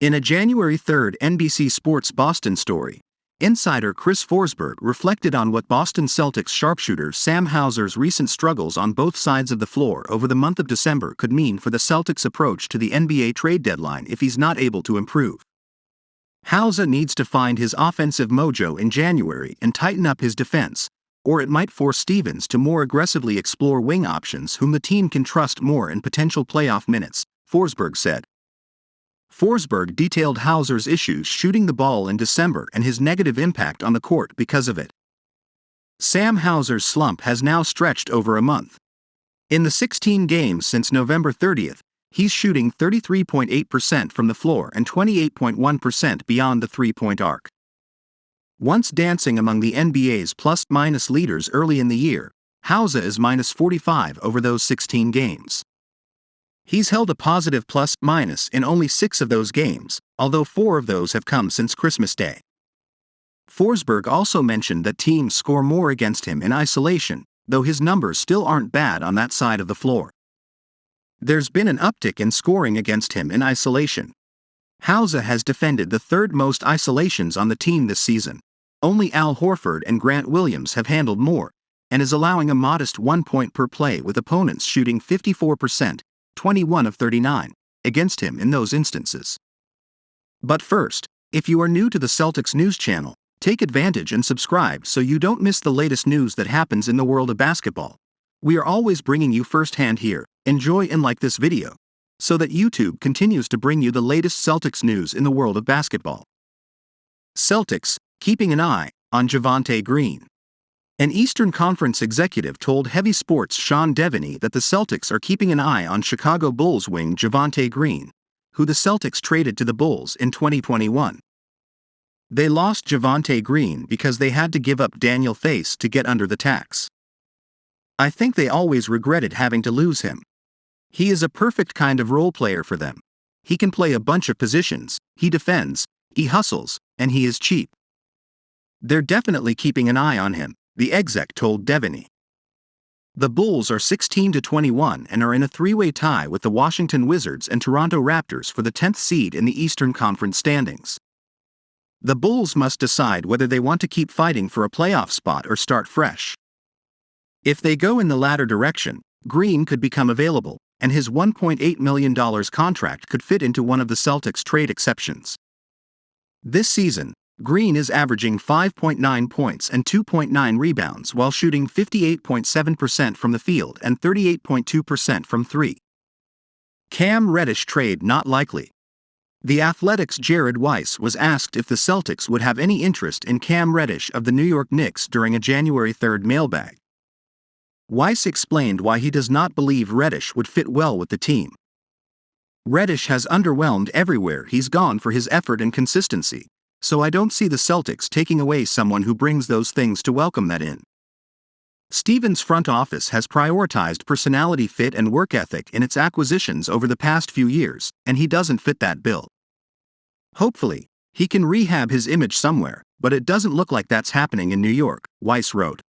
In a January 3 NBC Sports Boston story, insider Chris Forsberg reflected on what Boston Celtics sharpshooter Sam Hauser's recent struggles on both sides of the floor over the month of December could mean for the Celtics' approach to the NBA trade deadline if he's not able to improve. Hauser needs to find his offensive mojo in January and tighten up his defense, or it might force Stevens to more aggressively explore wing options whom the team can trust more in potential playoff minutes, Forsberg said. Forsberg detailed Hauser's issues shooting the ball in December and his negative impact on the court because of it. Sam Hauser's slump has now stretched over a month. In the 16 games since November 30th, he's shooting 33.8% from the floor and 28.1% beyond the three-point arc. Once dancing among the NBA's plus-minus leaders early in the year, Hauser is -45 over those 16 games. He's held a positive plus-minus in only 6 of those games, although 4 of those have come since Christmas Day. Forsberg also mentioned that teams score more against him in isolation, though his numbers still aren't bad on that side of the floor. There's been an uptick in scoring against him in isolation. Hauser has defended the third most isolations on the team this season. Only Al Horford and Grant Williams have handled more, and is allowing a modest 1 point per play with opponents shooting 54%, 21 of 39, against him in those instances. But first, if you are new to the Celtics news channel, take advantage and subscribe so you don't miss the latest news that happens in the world of basketball. We are always bringing you firsthand here. Enjoy and like this video, so that YouTube continues to bring you the latest Celtics news in the world of basketball. Celtics, keeping an eye on Javonte Green. An Eastern Conference executive told Heavy Sports' Sean Devaney that the Celtics are keeping an eye on Chicago Bulls wing Javonte Green, who the Celtics traded to the Bulls in 2021. They lost Javonte Green because they had to give up Daniel Theis to get under the tax. I think they always regretted having to lose him. He is a perfect kind of role player for them. He can play a bunch of positions, he defends, he hustles, and he is cheap. They're definitely keeping an eye on him, the exec told Devaney. The Bulls are 16-21 and are in a three-way tie with the Washington Wizards and Toronto Raptors for the 10th seed in the Eastern Conference standings. The Bulls must decide whether they want to keep fighting for a playoff spot or start fresh. If they go in the latter direction, Green could become available, and his $1.8 million contract could fit into one of the Celtics' trade exceptions. This season, Green is averaging 5.9 points and 2.9 rebounds while shooting 58.7% from the field and 38.2% from three. Cam Reddish trade not likely. The Athletic's Jared Weiss was asked if the Celtics would have any interest in Cam Reddish of the New York Knicks during a January 3 mailbag. Weiss explained why he does not believe Reddish would fit well with the team. Reddish has underwhelmed everywhere he's gone for his effort and consistency, so I don't see the Celtics taking away someone who brings those things to welcome that in. Stevens' front office has prioritized personality fit and work ethic in its acquisitions over the past few years, and he doesn't fit that bill. Hopefully, he can rehab his image somewhere, but it doesn't look like that's happening in New York, Weiss wrote.